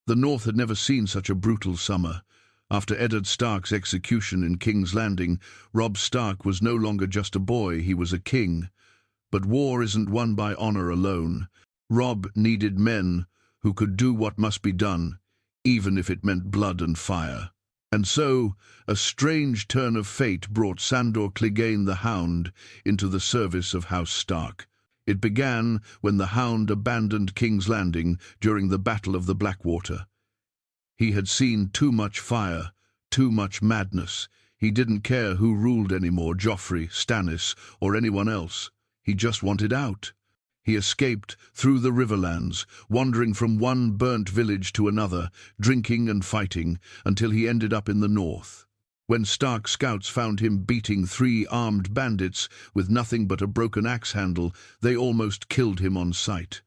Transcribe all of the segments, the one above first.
The North had never seen such a brutal summer. After Eddard Stark's execution in King's Landing, Robb Stark was no longer just a boy, he was a king. But war isn't won by honor alone. Robb needed men who could do what must be done, even if it meant blood and fire. And so, a strange turn of fate brought Sandor Clegane the Hound into the service of House Stark. It began when the Hound abandoned King's Landing during the Battle of the Blackwater. He had seen too much fire, too much madness. He didn't care who ruled anymore, Joffrey, Stannis, or anyone else. He just wanted out. He escaped through the Riverlands, wandering from one burnt village to another, drinking and fighting, until he ended up in the north. When Stark scouts found him beating 3 armed bandits with nothing but a broken axe handle, they almost killed him on sight.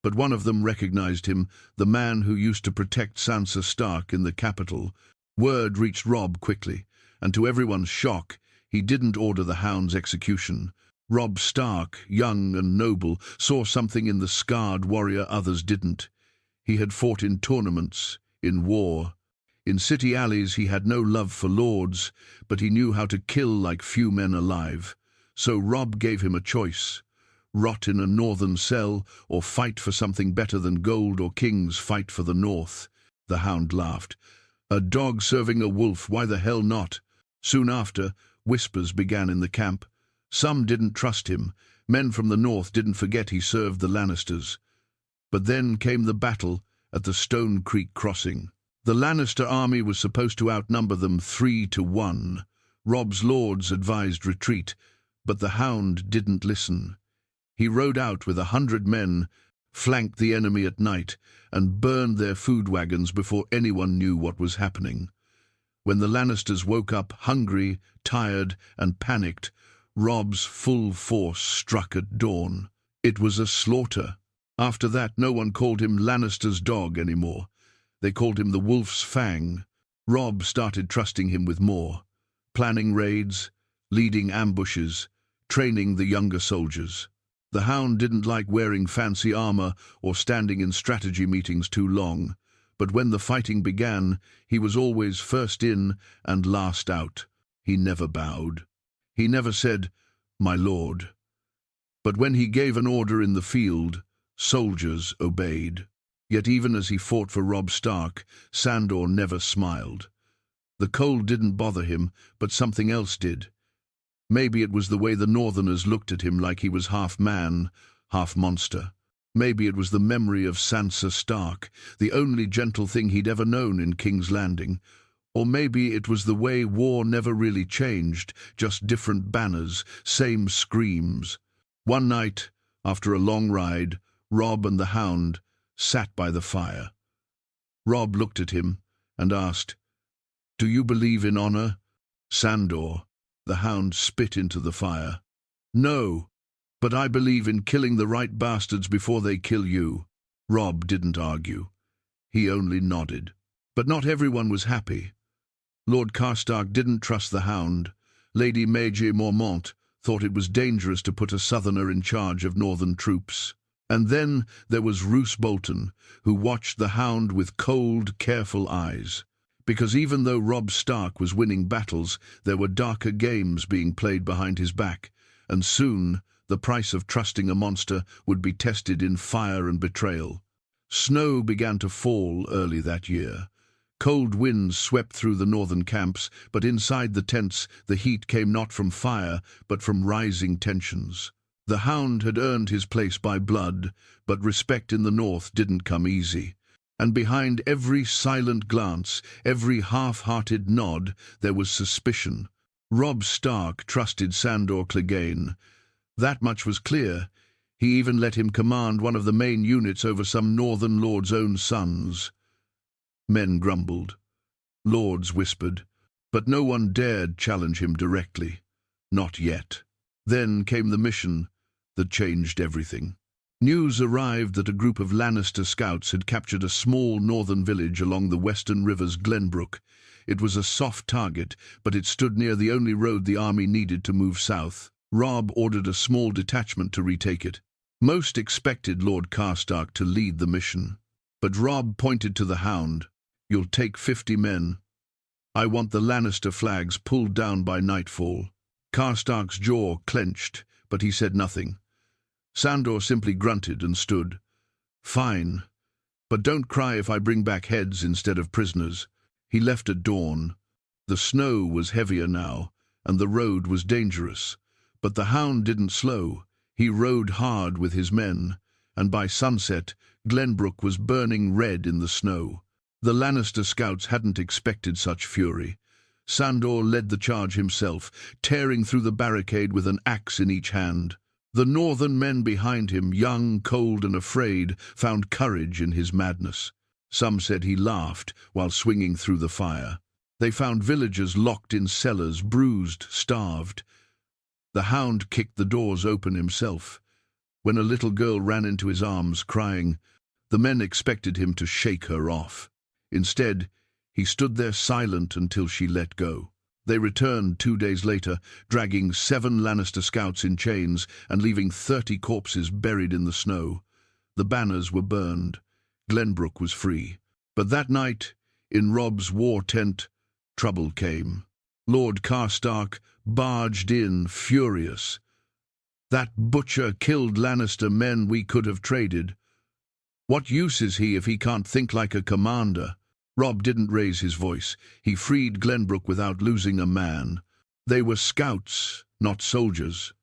But one of them recognized him, the man who used to protect Sansa Stark in the capital. Word reached Robb quickly, and to everyone's shock, he didn't order the Hound's execution. Robb Stark, young and noble, saw something in the scarred warrior others didn't. He had fought in tournaments, in war. In city alleys he had no love for lords, but he knew how to kill like few men alive. So Robb gave him a choice: rot in a northern cell, or fight for something better than gold or kings. Fight for the north. The Hound laughed. A dog serving a wolf, why the hell not? Soon after, whispers began in the camp. Some didn't trust him. Men from the north didn't forget he served the Lannisters. But then came the battle at the Stone Creek Crossing. The Lannister army was supposed to outnumber them 3-1. Robb's lords advised retreat, but the Hound didn't listen. He rode out with 100 men, flanked the enemy at night, and burned their food wagons before anyone knew what was happening. When the Lannisters woke up, hungry, tired, and panicked, Robb's full force struck at dawn. It was a slaughter. After that, no one called him Lannister's dog anymore. They called him the Wolf's Fang. Robb started trusting him with more, planning raids, leading ambushes, training the younger soldiers. The Hound didn't like wearing fancy armor or standing in strategy meetings too long, but when the fighting began, he was always first in and last out. He never bowed. He never said, "My lord." But when he gave an order in the field, soldiers obeyed. Yet even as he fought for Robb Stark, Sandor never smiled. The cold didn't bother him, but something else did. Maybe it was the way the Northerners looked at him, like he was half man, half monster. Maybe it was the memory of Sansa Stark, the only gentle thing he'd ever known in King's Landing. Or maybe it was the way war never really changed, just different banners, same screams. One night, after a long ride, Robb and the Hound sat by the fire. Robb looked at him and asked, "Do you believe in honor?" Sandor, the Hound, spit into the fire. "No, but I believe in killing the right bastards before they kill you." Robb didn't argue. He only nodded. But not everyone was happy. Lord Karstark didn't trust the Hound. Lady Maege Mormont thought it was dangerous to put a southerner in charge of northern troops. And then there was Roose Bolton, who watched the Hound with cold, careful eyes. Because even though Robb Stark was winning battles, there were darker games being played behind his back, and soon the price of trusting a monster would be tested in fire and betrayal. Snow began to fall early that year. Cold winds swept through the northern camps, but inside the tents the heat came not from fire, but from rising tensions. The Hound had earned his place by blood, but respect in the north didn't come easy. And behind every silent glance, every half-hearted nod, there was suspicion. Robb Stark trusted Sandor Clegane. That much was clear. He even let him command one of the main units over some northern lord's own sons. Men grumbled. Lords whispered. But no one dared challenge him directly. Not yet. Then came the mission that changed everything. News arrived that a group of Lannister scouts had captured a small northern village along the western river's Glenbrook. It was a soft target, but it stood near the only road the army needed to move south. Robb ordered a small detachment to retake it. Most expected Lord Karstark to lead the mission. But Robb pointed to the Hound. "You'll take 50 men. I want the Lannister flags pulled down by nightfall." Karstark's jaw clenched, but he said nothing. Sandor simply grunted and stood. "Fine, but don't cry if I bring back heads instead of prisoners." He left at dawn. The snow was heavier now, and the road was dangerous. But the Hound didn't slow. He rode hard with his men, and by sunset, Glenbrook was burning red in the snow. The Lannister scouts hadn't expected such fury. Sandor led the charge himself, tearing through the barricade with an axe in each hand. The northern men behind him, young, cold, and afraid, found courage in his madness. Some said he laughed while swinging through the fire. They found villagers locked in cellars, bruised, starved. The Hound kicked the doors open himself. When a little girl ran into his arms, crying, the men expected him to shake her off. Instead, he stood there silent until she let go. They returned 2 days later, dragging 7 Lannister scouts in chains and leaving 30 corpses buried in the snow. The banners were burned. Glenbrook was free. But that night, in Robb's war tent, trouble came. Lord Karstark barged in, furious. "That butcher killed Lannister men we could have traded. What use is he if he can't think like a commander?" Robb didn't raise his voice. He freed Glenbrook without losing a man. They were scouts, not soldiers.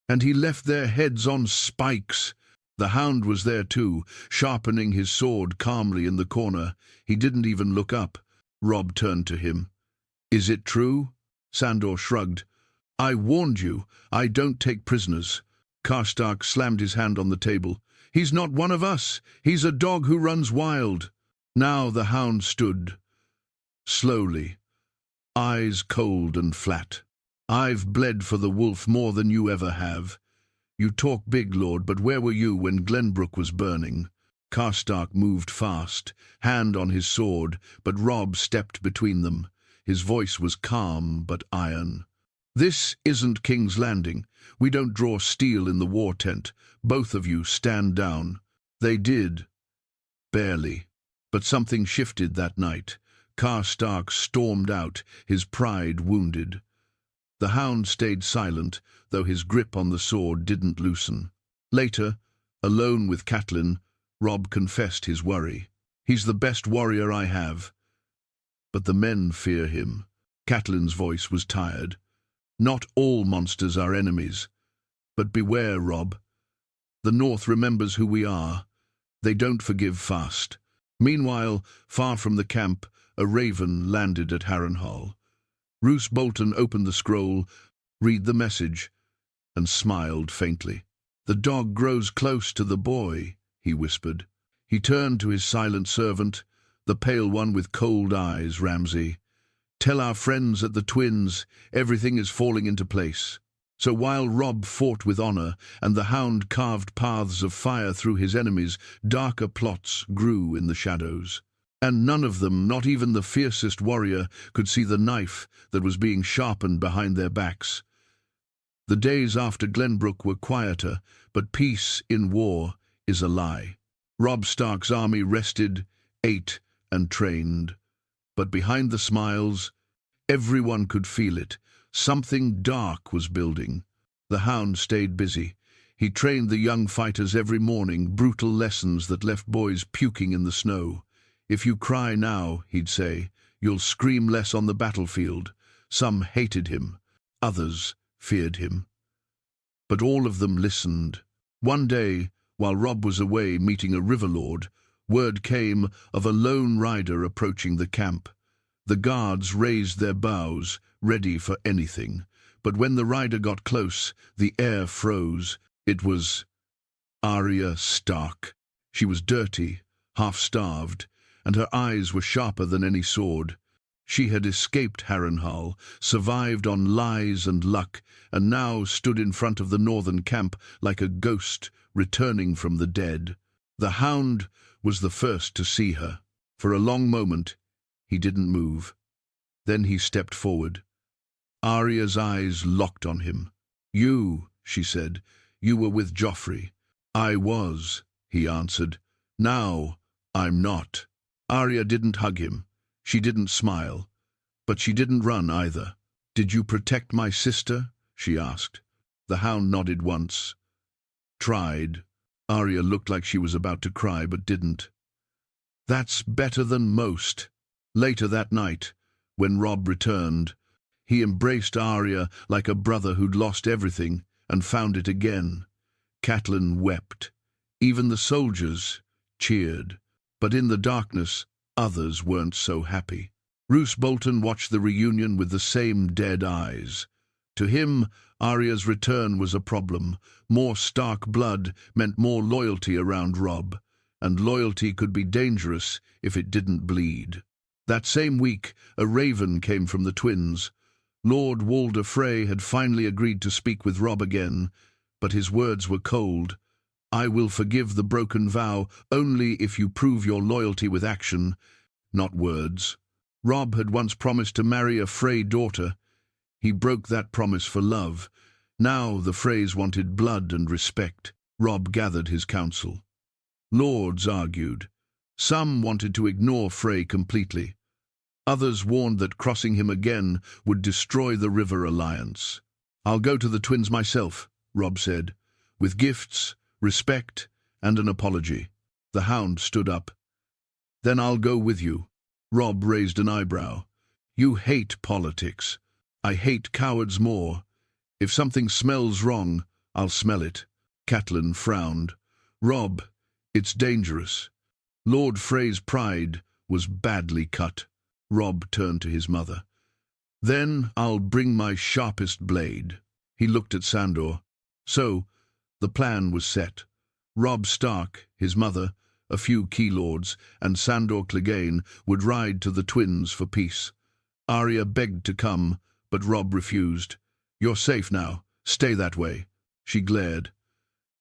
And he left their heads on spikes. The Hound was there too, sharpening his sword calmly in the corner. He didn't even look up. Robb turned to him. "Is it true?" Sandor shrugged. "I warned you. I don't take prisoners." Karstark slammed his hand on the table. "He's not one of us. He's a dog who runs wild." Now the Hound stood, slowly, eyes cold and flat. "I've bled for the wolf more than you ever have. You talk big, Lord, but where were you when Glenbrook was burning?" Karstark moved fast, hand on his sword, but Robb stepped between them. His voice was calm but iron. "This isn't King's Landing. We don't draw steel in the war tent. Both of you stand down." They did, barely. But something shifted that night. Karstark stormed out, his pride wounded. The Hound stayed silent, though his grip on the sword didn't loosen. Later, alone with Catelyn, Robb confessed his worry. "He's the best warrior I have. But the men fear him." Catelyn's voice was tired. "Not all monsters are enemies. But beware, Robb. The North remembers who we are. They don't forgive fast." Meanwhile, far from the camp, a raven landed at Harrenhal. Roose Bolton opened the scroll, read the message, and smiled faintly. "The dog grows close to the boy," he whispered. He turned to his silent servant, the pale one with cold eyes, Ramsay. "Tell our friends at the Twins everything is falling into place." So while Robb fought with honor and the Hound carved paths of fire through his enemies, darker plots grew in the shadows. And none of them, not even the fiercest warrior, could see the knife that was being sharpened behind their backs. The days after Glenbrook were quieter, but peace in war is a lie. Robb Stark's army rested, ate, and trained. But behind the smiles, everyone could feel it. Something dark was building. The Hound stayed busy. He trained the young fighters every morning, brutal lessons that left boys puking in the snow. "If you cry now," he'd say, "you'll scream less on the battlefield." Some hated him. Others feared him. But all of them listened. One day, while Robb was away meeting a river lord, word came of a lone rider approaching the camp. The guards raised their bows, ready for anything. But when the rider got close, the air froze. It was Arya Stark. She was dirty, half-starved, and her eyes were sharper than any sword. She had escaped Harrenhal, survived on lies and luck, and now stood in front of the northern camp like a ghost returning from the dead. The Hound was the first to see her. For a long moment, he didn't move. Then he stepped forward. Arya's eyes locked on him. "You," she said, "you were with Joffrey." "I was," he answered. "Now I'm not. Arya didn't hug him. She didn't smile. But she didn't run either. Did you protect my sister? She asked. The Hound nodded once. Tried. Arya looked like she was about to cry, but didn't. That's better than most. Later that night, when Robb returned, he embraced Arya like a brother who'd lost everything and found it again. Catelyn wept. Even the soldiers cheered. But in the darkness, others weren't so happy. Roose Bolton watched the reunion with the same dead eyes. To him, Arya's return was a problem. More Stark blood meant more loyalty around Robb, and loyalty could be dangerous if it didn't bleed. That same week, a raven came from the twins. Lord Walder Frey had finally agreed to speak with Robb again, but his words were cold. I will forgive the broken vow only if you prove your loyalty with action, not words. Robb had once promised to marry a Frey daughter. He broke that promise for love. Now the Freys wanted blood and respect. Robb gathered his council. Lords argued. Some wanted to ignore Frey completely. Others warned that crossing him again would destroy the River Alliance. I'll go to the twins myself, Robb said, with gifts, respect, and an apology. The Hound stood up. Then I'll go with you. Robb raised an eyebrow. You hate politics. I hate cowards more. If something smells wrong, I'll smell it. Catelyn frowned. Robb, it's dangerous. Lord Frey's pride was badly cut. Robb turned to his mother. Then I'll bring my sharpest blade. He looked at Sandor. So, the plan was set. Robb Stark, his mother, a few key lords, and Sandor Clegane would ride to the twins for peace. Arya begged to come, but Robb refused. You're safe now. Stay that way. She glared.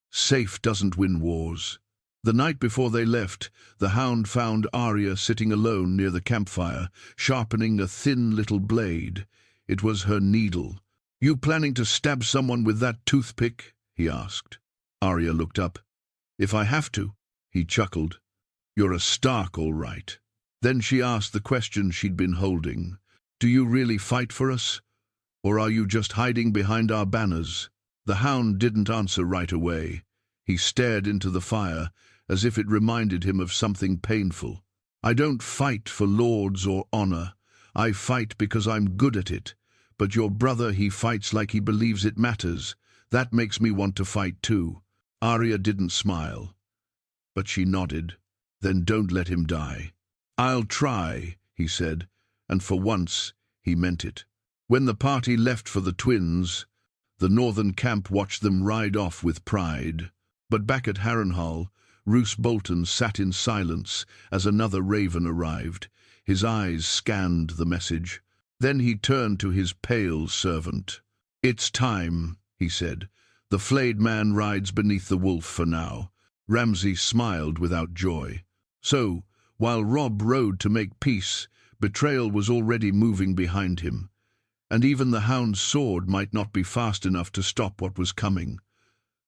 Safe doesn't win wars. The night before they left, the Hound found Arya sitting alone near the campfire, sharpening a thin little blade. It was her needle. You planning to stab someone with that toothpick? He asked. Arya looked up. If I have to. He chuckled. You're a Stark, all right. Then she asked the question she'd been holding. Do you really fight for us? Or are you just hiding behind our banners? The Hound didn't answer right away. He stared into the fire, as if it reminded him of something painful. I don't fight for lords or honor. I fight because I'm good at it. But your brother, he fights like he believes it matters. That makes me want to fight too. Arya didn't smile, but she nodded. Then don't let him die. I'll try, he said, and for once he meant it. When the party left for the twins, the northern camp watched them ride off with pride. But back at Harrenhal, Roose Bolton sat in silence as another raven arrived. His eyes scanned the message. Then he turned to his pale servant. It's time, he said. The flayed man rides beneath the wolf for now. Ramsay smiled without joy. So, while Robb rode to make peace, Betrayal was already moving behind him. And even the Hound's sword might not be fast enough to stop what was coming.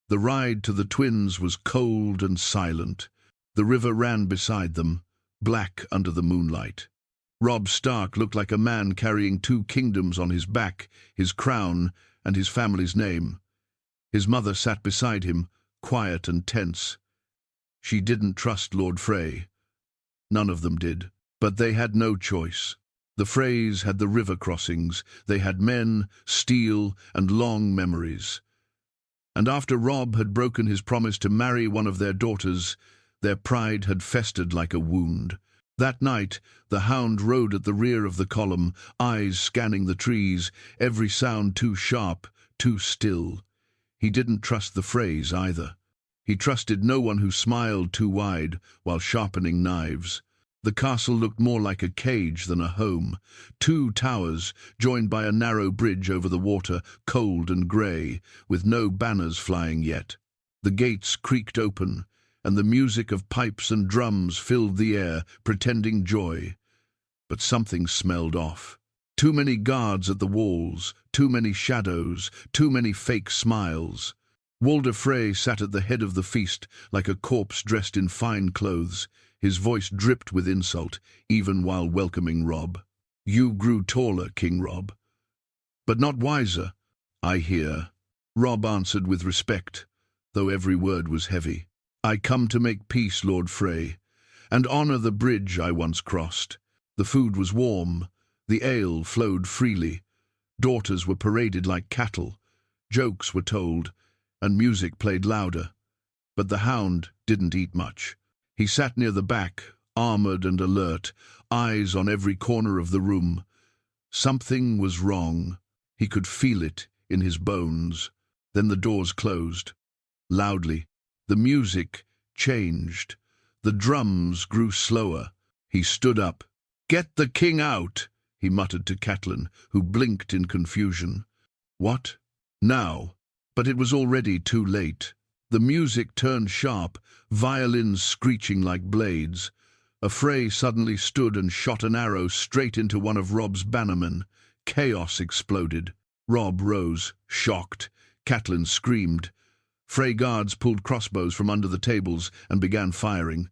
The ride to the twins was cold and silent. The river ran beside them, black under the moonlight. Robb Stark looked like a man carrying 2 kingdoms on his back, his crown and his family's name. His mother sat beside him, quiet and tense. She didn't trust Lord Frey. None of them did, but they had no choice. The Freys had the river crossings, they had men, steel, and long memories. And after Robb had broken his promise to marry one of their daughters, their pride had festered like a wound. That night, the Hound rode at the rear of the column, eyes scanning the trees, every sound too sharp, too still. He didn't trust the Freys either. He trusted no one who smiled too wide while sharpening knives. The castle looked more like a cage than a home. 2 towers, joined by a narrow bridge over the water, cold and grey, with no banners flying yet. The gates creaked open, and the music of pipes and drums filled the air, pretending joy. But something smelled off. Too many guards at the walls, too many shadows, too many fake smiles. Walder Frey sat at the head of the feast like a corpse dressed in fine clothes, His voice dripped with insult, even while welcoming Robb. "You grew taller, King Robb, but not wiser, I hear." Robb answered with respect, though every word was heavy. "I come to make peace, Lord Frey, and honor the bridge I once crossed." The food was warm, the ale flowed freely, daughters were paraded like cattle, jokes were told, and music played louder. But the Hound didn't eat much. He sat near the back, armored and alert, eyes on every corner of the room. Something was wrong. He could feel it in his bones. Then the doors closed. Loudly. The music changed. The drums grew slower. He stood up. "Get the king out," he muttered to Catelyn, who blinked in confusion. What? Now? But it was already too late. The music turned sharp, violins screeching like blades. A Frey suddenly stood and shot an arrow straight into one of Robb's bannermen. Chaos exploded. Robb rose, shocked. Catelyn screamed. Frey guards pulled crossbows from under the tables and began firing.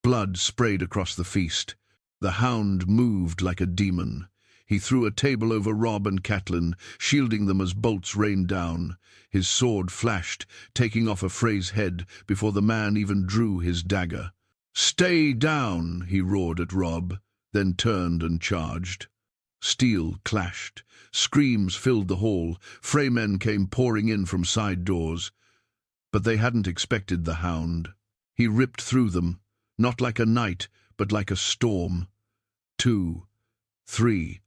Blood sprayed across the feast. The Hound moved like a demon. He threw a table over Robb and Catelyn, shielding them as bolts rained down. His sword flashed, taking off a Frey's head before the man even drew his dagger. "Stay down," he roared at Robb, then turned and charged. Steel clashed. Screams filled the hall. Freymen came pouring in from side doors. But they hadn't expected the Hound. He ripped through them, not like a knight, but like a storm. 2, 3,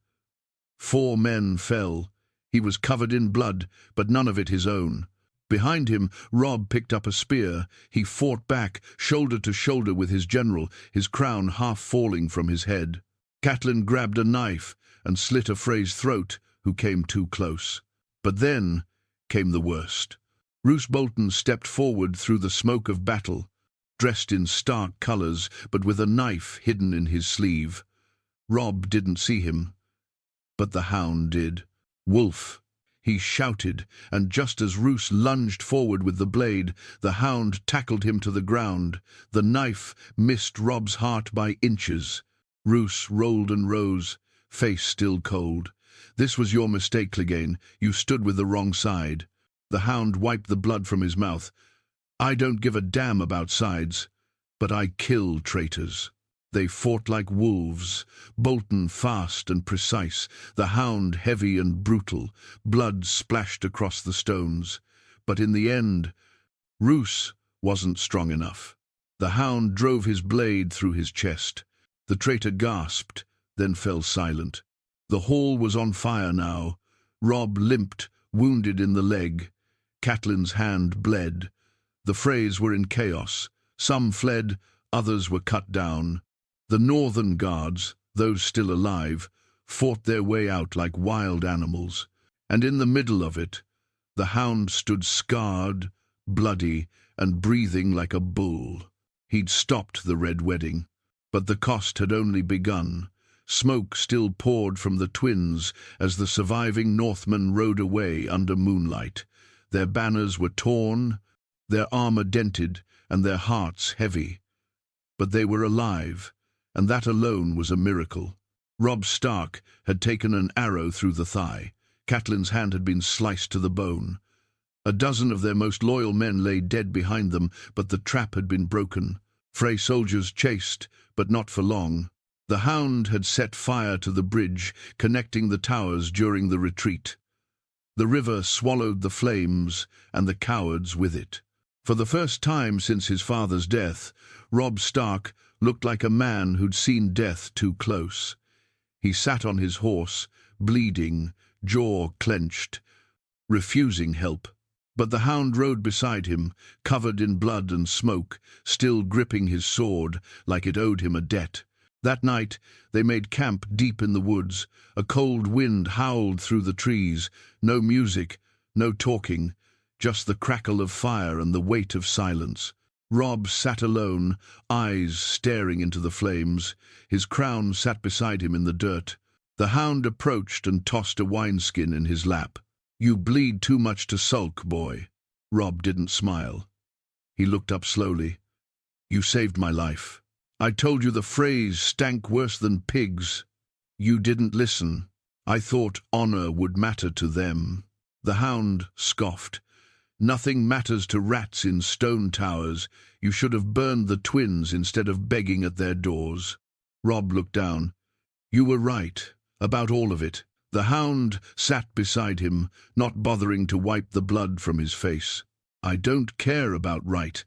4 men fell. He was covered in blood, but none of it his own. Behind him, Robb picked up a spear. He fought back, shoulder to shoulder with his general, his crown half falling from his head. Catelyn grabbed a knife and slit a Frey's throat, who came too close. But then came the worst. Roose Bolton stepped forward through the smoke of battle, dressed in Stark colours, but with a knife hidden in his sleeve. Robb didn't see him, but the Hound did. "Wolf!" he shouted, and just as Roose lunged forward with the blade, the Hound tackled him to the ground. The knife missed Robb's heart by inches. Roose rolled and rose, face still cold. "This was your mistake, Clegane. You stood with the wrong side." The Hound wiped the blood from his mouth. "I don't give a damn about sides, but I kill traitors." They fought like wolves, Bolton fast and precise, the Hound heavy and brutal. Blood splashed across the stones. But in the end, Roose wasn't strong enough. The Hound drove his blade through his chest. The traitor gasped, then fell silent. The hall was on fire now. Robb limped, wounded in the leg. Catelyn's hand bled. The Freys were in chaos. Some fled, others were cut down. The northern guards, those still alive, fought their way out like wild animals. And in the middle of it, the Hound stood scarred, bloody, and breathing like a bull. He'd stopped the Red Wedding, but the cost had only begun. Smoke still poured from the twins as the surviving Northmen rode away under moonlight. Their banners were torn, their armor dented, and their hearts heavy. But they were alive, and that alone was a miracle. Robb Stark had taken an arrow through the thigh. Catelyn's hand had been sliced to the bone. A dozen of their most loyal men lay dead behind them, but the trap had been broken. Frey soldiers chased, but not for long. The Hound had set fire to the bridge, connecting the towers during the retreat. The river swallowed the flames, and the cowards with it. For the first time since his father's death, Robb Stark looked like a man who'd seen death too close. He sat on his horse, bleeding, jaw clenched, refusing help. But the Hound rode beside him, covered in blood and smoke, still gripping his sword like it owed him a debt. That night they made camp deep in the woods. A cold wind howled through the trees. No music, no talking, just the crackle of fire and the weight of silence. Robb sat alone, eyes staring into the flames. His crown sat beside him in the dirt. The Hound approached and tossed a wineskin in his lap. "You bleed too much to sulk, boy." Robb didn't smile. He looked up slowly. "You saved my life." I told you the phrase stank worse than pigs. You didn't listen. I thought honor would matter to them." The Hound scoffed. "Nothing matters to rats in stone towers. You should have burned the twins instead of begging at their doors." Robb looked down. "You were right, about all of it." The Hound sat beside him, not bothering to wipe the blood from his face. "I don't care about right.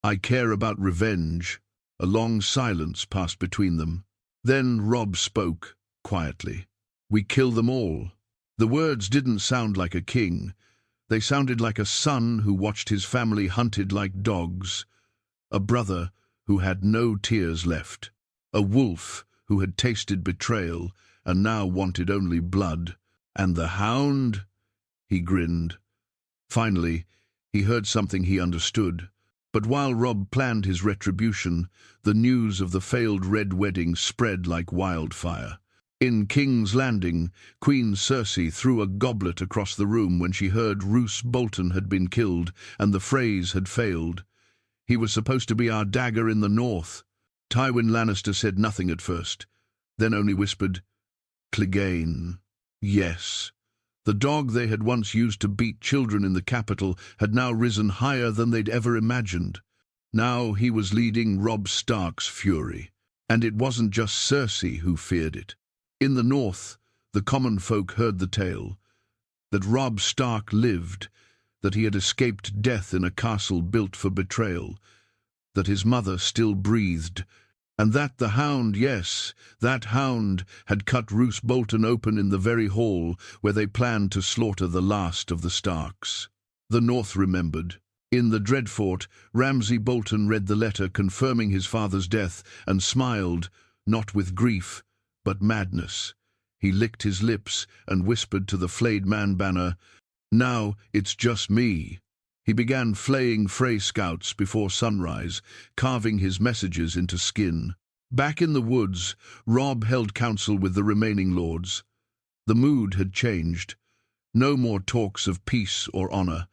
I care about revenge." A long silence passed between them. Then Robb spoke, quietly. "We kill them all." The words didn't sound like a king. They sounded like a son who watched his family hunted like dogs, a brother who had no tears left, a wolf who had tasted betrayal and now wanted only blood. "And the Hound?" He grinned. Finally, he heard something he understood. But while Robb planned his retribution, the news of the failed Red Wedding spread like wildfire. In King's Landing, Queen Cersei threw a goblet across the room when she heard Roose Bolton had been killed and the phrase had failed. "He was supposed to be our dagger in the north." Tywin Lannister said nothing at first, then only whispered, "Clegane." Yes. The dog they had once used to beat children in the capital had now risen higher than they'd ever imagined. Now he was leading Robb Stark's fury, and it wasn't just Cersei who feared it. In the north, the common folk heard the tale, that Robb Stark lived, that he had escaped death in a castle built for betrayal, that his mother still breathed, and that the Hound, yes, that Hound, had cut Roose Bolton open in the very hall where they planned to slaughter the last of the Starks. The North remembered. In the dreadfort, Ramsay Bolton read the letter confirming his father's death and smiled, not with grief, but madness. He licked his lips and whispered to the flayed man banner, "Now it's just me." He began flaying Frey scouts before sunrise, carving his messages into skin. Back in the woods, Robb held council with the remaining lords. The mood had changed. No more talks of peace or honor.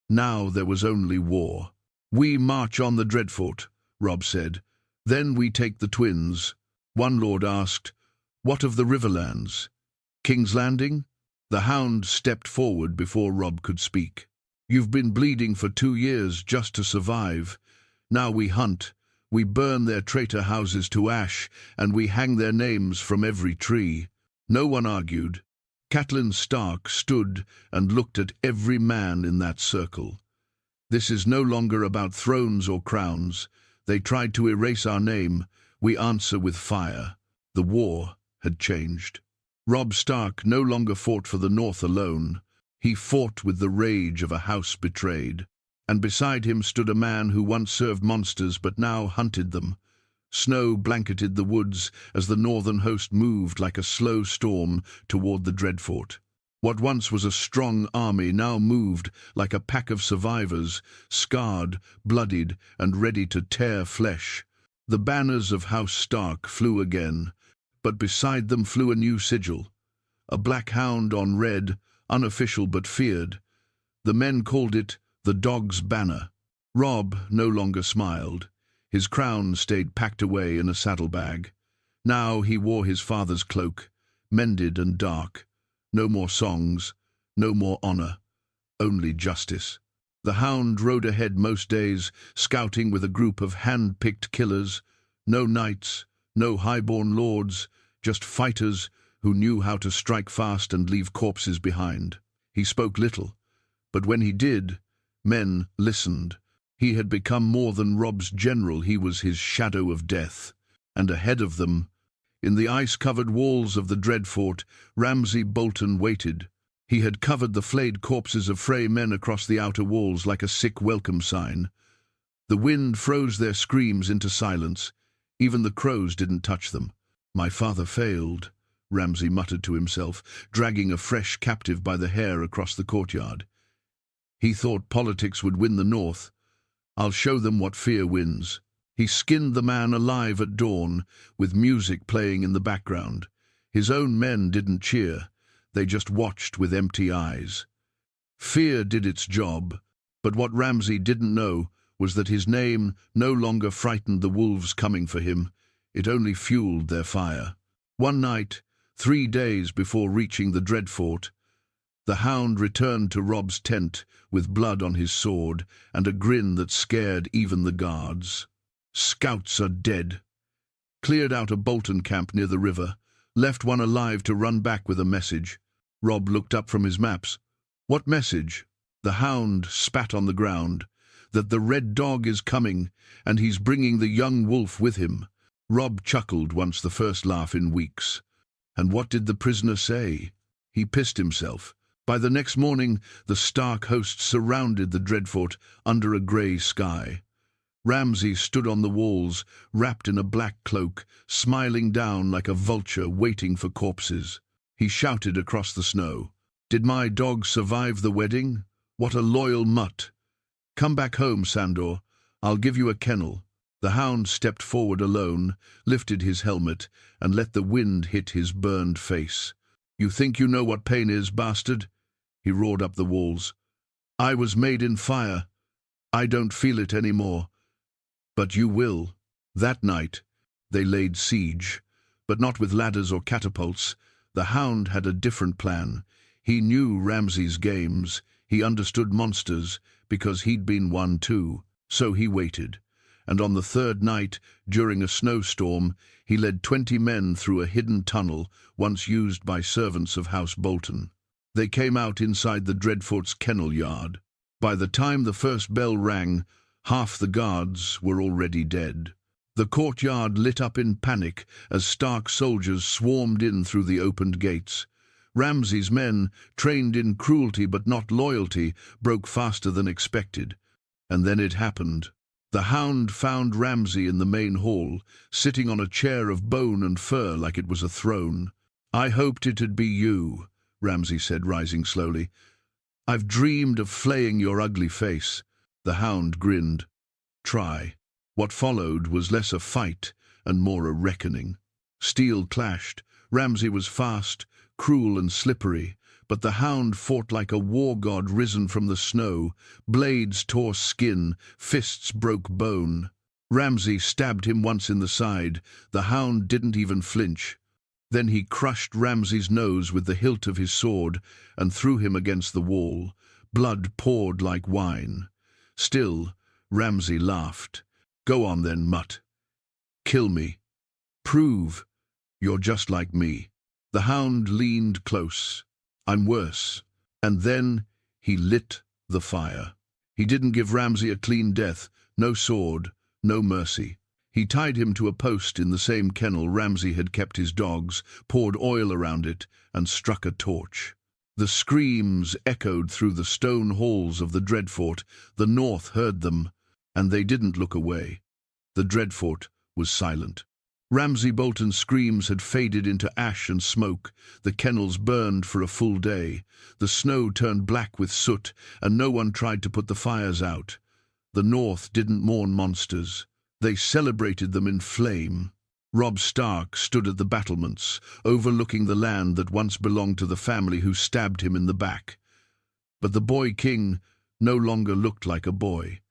Now there was only war. "We march on the dreadfort," Robb said. "Then we take the twins." One lord asked, "What of the Riverlands? King's Landing?" The Hound stepped forward before Robb could speak. "You've been bleeding for 2 years just to survive. Now we hunt, we burn their traitor houses to ash, and we hang their names from every tree." No one argued. Catelyn Stark stood and looked at every man in that circle. "This is no longer about thrones or crowns. They tried to erase our name. We answer with fire." The war had changed. Robb Stark no longer fought for the North alone. He fought with the rage of a house betrayed. And beside him stood a man who once served monsters but now hunted them. Snow blanketed the woods as the northern host moved like a slow storm toward the dreadfort. What once was a strong army now moved like a pack of survivors, scarred, bloodied, and ready to tear flesh. The banners of House Stark flew again, but beside them flew a new sigil. A black hound on red, unofficial but feared. The men called it the Dog's Banner. Robb no longer smiled. His crown stayed packed away in a saddlebag. Now he wore his father's cloak, mended and dark. No more songs, no more honor, only justice. The Hound rode ahead most days, scouting with a group of hand-picked killers. No knights, no highborn lords, just fighters who knew how to strike fast and leave corpses behind. He spoke little, but when he did, men listened. He had become more than Robb's general, he was his shadow of death. And ahead of them, in the ice-covered walls of the dreadfort, Ramsay Bolton waited. He had covered the flayed corpses of Frey men across the outer walls like a sick welcome sign. The wind froze their screams into silence. Even the crows didn't touch them. "My father failed," Ramsay muttered to himself, dragging a fresh captive by the hair across the courtyard. "He thought politics would win the north. I'll show them what fear wins." He skinned the man alive at dawn, with music playing in the background. His own men didn't cheer. They just watched with empty eyes. Fear did its job, but what Ramsay didn't know was that his name no longer frightened the wolves coming for him, it only fueled their fire. One night, 3 days before reaching the dreadfort, the Hound returned to Robb's tent with blood on his sword and a grin that scared even the guards. "Scouts are dead." Cleared out a Bolton camp near the river, left one alive to run back with a message. Robb looked up from his maps. "What message?" The Hound spat on the ground. "That the red dog is coming, and he's bringing the young wolf with him." Robb chuckled once, the first laugh in weeks. And what did the prisoner say? He pissed himself. By the next morning, the Stark host surrounded the dreadfort under a grey sky. Ramsay stood on the walls, wrapped in a black cloak, smiling down like a vulture waiting for corpses. He shouted across the snow, "Did my dog survive the wedding? What a loyal mutt! Come back home, Sandor. I'll give you a kennel." The Hound stepped forward alone, lifted his helmet, and let the wind hit his burned face. "You think you know what pain is, bastard?" He roared up the walls. "I was made in fire. I don't feel it anymore. But you will." That night, they laid siege, but not with ladders or catapults. The Hound had a different plan. He knew Ramsay's games. He understood monsters, because he'd been one too. So he waited. And on the third night, during a snowstorm, he led 20 men through a hidden tunnel once used by servants of House Bolton. They came out inside the dreadfort's kennel yard. By the time the first bell rang, half the guards were already dead. The courtyard lit up in panic as Stark soldiers swarmed in through the opened gates. Ramsay's men, trained in cruelty but not loyalty, broke faster than expected. And then it happened. The Hound found Ramsay in the main hall, sitting on a chair of bone and fur like it was a throne. "I hoped it'd be you," Ramsay said, rising slowly. "I've dreamed of flaying your ugly face." The Hound grinned. "Try." What followed was less a fight and more a reckoning. Steel clashed. Ramsay was fast, cruel and slippery, but the Hound fought like a war god risen from the snow. Blades tore skin, fists broke bone. Ramsay stabbed him once in the side. The Hound didn't even flinch. Then he crushed Ramsay's nose with the hilt of his sword and threw him against the wall. Blood poured like wine. Still, Ramsay laughed. "Go on then, mutt. Kill me. Prove you're just like me." The Hound leaned close. "I'm worse." And then he lit the fire. He didn't give Ramsay a clean death, no sword, no mercy. He tied him to a post in the same kennel Ramsay had kept his dogs, poured oil around it, and struck a torch. The screams echoed through the stone halls of the dreadfort. The North heard them, and they didn't look away. The dreadfort was silent. Ramsay Bolton's screams had faded into ash and smoke. The kennels burned for a full day. The snow turned black with soot, and no one tried to put the fires out. The North didn't mourn monsters. They celebrated them in flame. Robb Stark stood at the battlements, overlooking the land that once belonged to the family who stabbed him in the back. But the boy king no longer looked like a boy.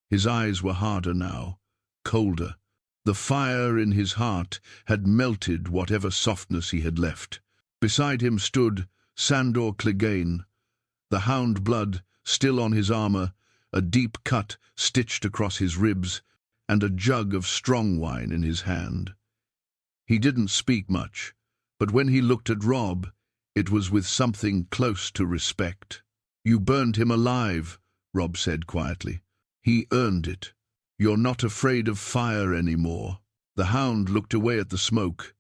His eyes were harder now, colder. The fire in his heart had melted whatever softness he had left. Beside him stood Sandor Clegane, the Hound blood still on his armor, a deep cut stitched across his ribs, and a jug of strong wine in his hand. He didn't speak much, but when he looked at Robb, it was with something close to respect. "You burned him alive," Robb said quietly. "He earned it. You're not afraid of fire anymore." The Hound looked away at the smoke.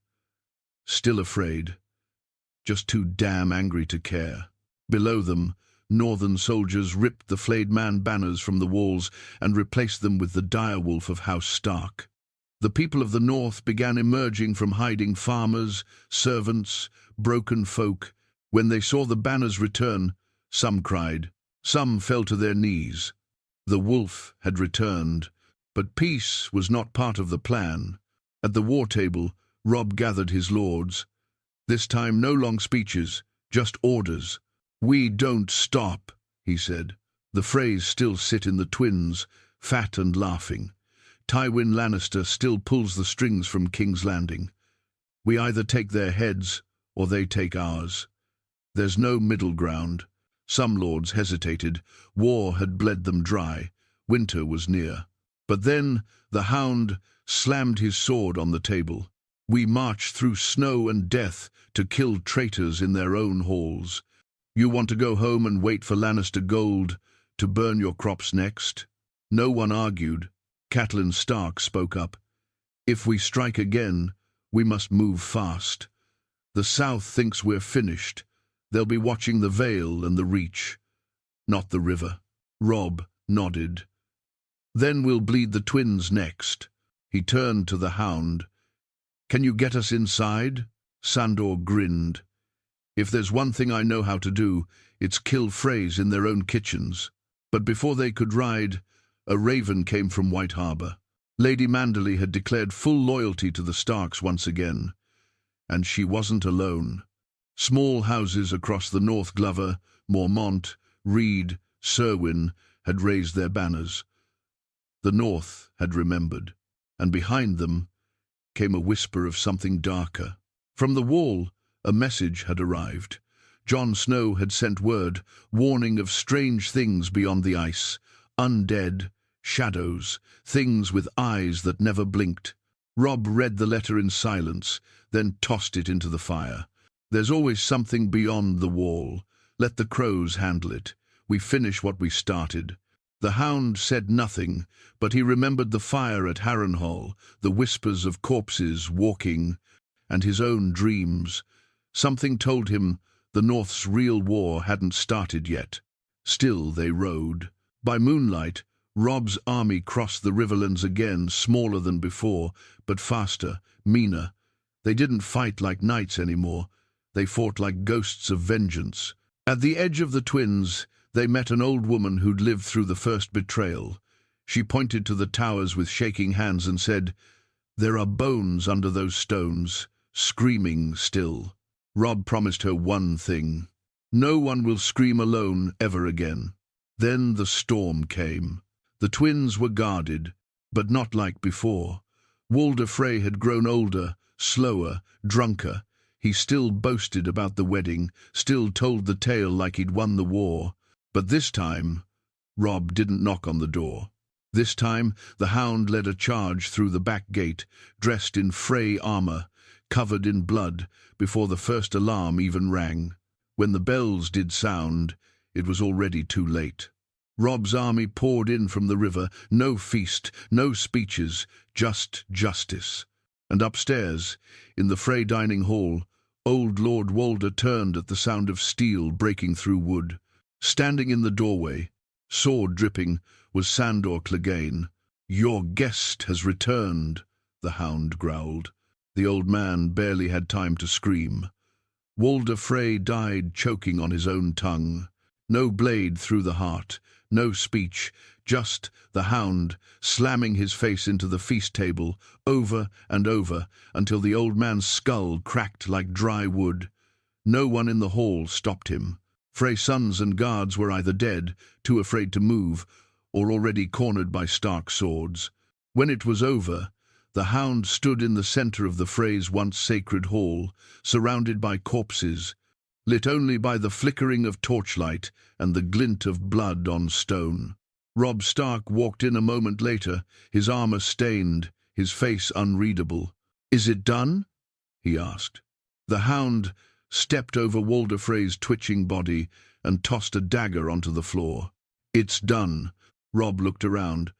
Still afraid. Just too damn angry to care. Below them, Northern soldiers ripped the flayed man banners from the walls and replaced them with the direwolf of House Stark. The people of the North began emerging from hiding, farmers, servants, broken folk. When they saw the banners return, some cried, some fell to their knees. The wolf had returned, but peace was not part of the plan. At the war table, Robb gathered his lords. This time no long speeches, just orders. "We don't stop," he said. The phrase still sit in the twins, fat and laughing. Tywin Lannister still pulls the strings from King's Landing. We either take their heads, or they take ours. There's no middle ground. Some lords hesitated. War had bled them dry. Winter was near. But then the Hound slammed his sword on the table. We march through snow and death to kill traitors in their own halls. You want to go home and wait for Lannister gold to burn your crops next? No one argued. Catelyn Stark spoke up. If we strike again, we must move fast. The South thinks we're finished. They'll be watching the Vale and the Reach, not the river. Robb nodded. Then we'll bleed the twins next. He turned to the Hound. Can you get us inside? Sandor grinned. If there's one thing I know how to do, it's kill Freys in their own kitchens. But before they could ride, a raven came from White Harbour. Lady Manderley had declared full loyalty to the Starks once again. And she wasn't alone. Small houses across the North Glover, Mormont, Reed, Serwyn had raised their banners. The North had remembered, and behind them came a whisper of something darker. From the wall, a message had arrived. Jon Snow had sent word, warning of strange things beyond the ice, undead, shadows, things with eyes that never blinked. Robb read the letter in silence, then tossed it into the fire. There's always something beyond the wall. Let the crows handle it. We finish what we started. The Hound said nothing, but he remembered the fire at Harrenhal, the whispers of corpses walking, and his own dreams. Something told him the North's real war hadn't started yet. Still they rode. By moonlight, Robb's army crossed the Riverlands again, smaller than before, but faster, meaner. They didn't fight like knights anymore. They fought like ghosts of vengeance. At the edge of the twins, they met an old woman who'd lived through the first betrayal. She pointed to the towers with shaking hands and said, "There are bones under those stones, screaming still." Robb promised her one thing. No one will scream alone ever again. Then the storm came. The twins were guarded, but not like before. Walder Frey had grown older, slower, drunker. He still boasted about the wedding, still told the tale like he'd won the war. But this time, Robb didn't knock on the door. This time, the Hound led a charge through the back gate, dressed in Frey armor, covered in blood, before the first alarm even rang. When the bells did sound, it was already too late. Robb's army poured in from the river, no feast, no speeches, just justice. And upstairs, in the Frey dining hall, old Lord Walder turned at the sound of steel breaking through wood. Standing in the doorway, sword dripping, was Sandor Clegane. "Your guest has returned," the Hound growled. The old man barely had time to scream. Walder Frey died choking on his own tongue. No blade through the heart, no speech, just the Hound slamming his face into the feast table over and over until the old man's skull cracked like dry wood. No one in the hall stopped him. Frey's sons and guards were either dead, too afraid to move, or already cornered by Stark swords. When it was over, the Hound stood in the center of the Frey's once sacred hall, surrounded by corpses, lit only by the flickering of torchlight and the glint of blood on stone. Robb Stark walked in a moment later, his armor stained, his face unreadable. "Is it done?" he asked. The Hound stepped over Walder Frey's twitching body and tossed a dagger onto the floor. "It's done." Robb looked around.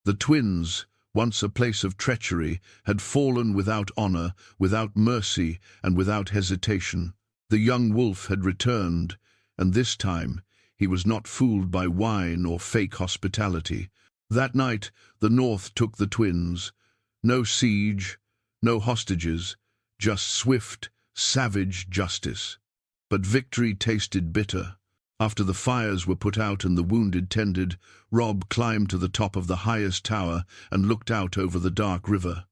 The twins, once a place of treachery, had fallen without honor, without mercy, and without hesitation. The young wolf had returned, and this time he was not fooled by wine or fake hospitality. That night the North took the twins. No siege, no hostages, just swift, savage justice. But victory tasted bitter. After the fires were put out and the wounded tended, Robb climbed to the top of the highest tower and looked out over the dark river.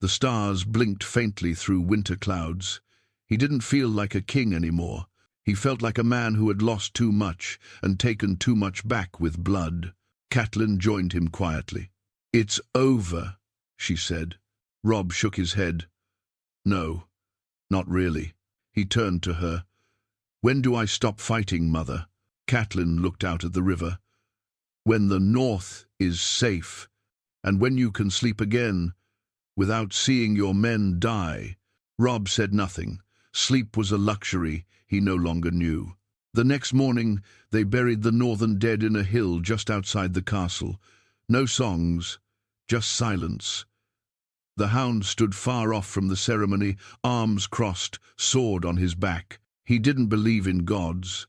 The stars blinked faintly through winter clouds. He didn't feel like a king anymore. He felt like a man who had lost too much and taken too much back with blood. Catelyn joined him quietly. "It's over," she said. Robb shook his head. "No, not really." He turned to her. "When do I stop fighting, Mother?" Catelyn looked out at the river. "When the North is safe, and when you can sleep again, without seeing your men die." Robb said nothing. Sleep was a luxury he no longer knew. The next morning they buried the northern dead in a hill just outside the castle. No songs, just silence. The Hound stood far off from the ceremony, arms crossed, sword on his back. He didn't believe in gods,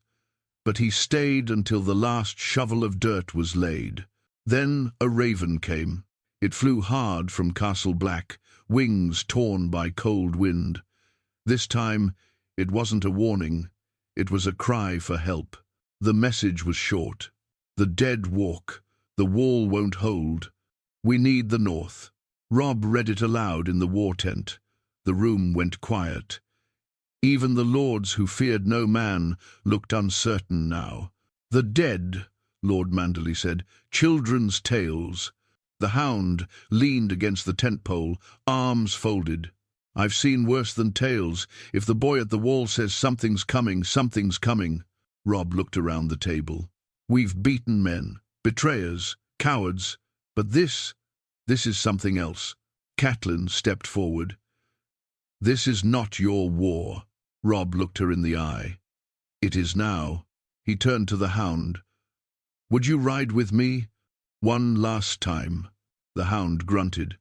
but he stayed until the last shovel of dirt was laid. Then a raven came. It flew hard from Castle Black, wings torn by cold wind. This time it wasn't a warning, it was a cry for help. The message was short. "The dead walk. The wall won't hold. We need the North." Robb read it aloud in the war tent. The room went quiet. Even the lords who feared no man looked uncertain now. "The dead," Lord Manderley said, "children's tales." The Hound leaned against the tent pole, arms folded. "I've seen worse than tales. If the boy at the wall says something's coming, something's coming." Robb looked around the table. "We've beaten men, betrayers, cowards, but this is something else." Catelyn stepped forward. "This is not your war." Robb looked her in the eye. "It is now." He turned to the Hound. "Would you ride with me? One last time." The Hound grunted.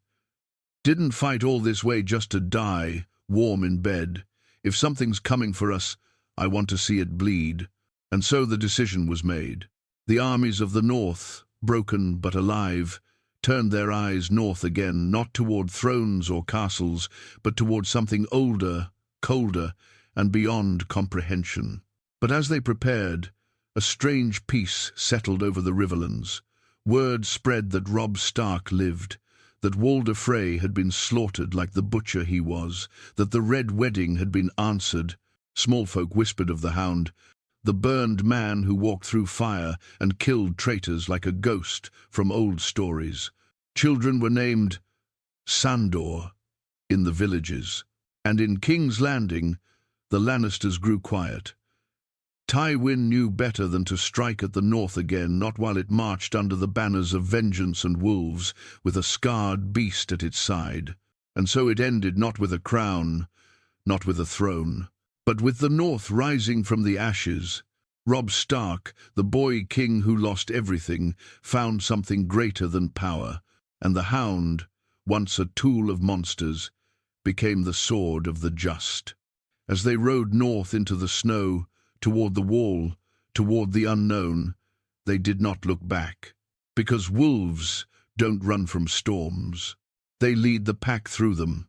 "Didn't fight all this way just to die, warm in bed. If something's coming for us, I want to see it bleed." And so the decision was made. The armies of the North, broken but alive, turned their eyes north again, not toward thrones or castles, but toward something older, colder, and beyond comprehension. But as they prepared, a strange peace settled over the Riverlands. Word spread that Robb Stark lived, that Walder Frey had been slaughtered like the butcher he was, that the Red Wedding had been answered. Small folk whispered of the Hound, the burned man who walked through fire and killed traitors like a ghost from old stories. Children were named Sandor in the villages, and in King's Landing the Lannisters grew quiet. Tywin knew better than to strike at the North again, not while it marched under the banners of vengeance and wolves, with a scarred beast at its side. And so it ended not with a crown, not with a throne, but with the North rising from the ashes. Robb Stark, the boy king who lost everything, found something greater than power, and the Hound, once a tool of monsters, became the sword of the just. As they rode north into the snow, toward the wall, toward the unknown, they did not look back. Because wolves don't run from storms. They lead the pack through them.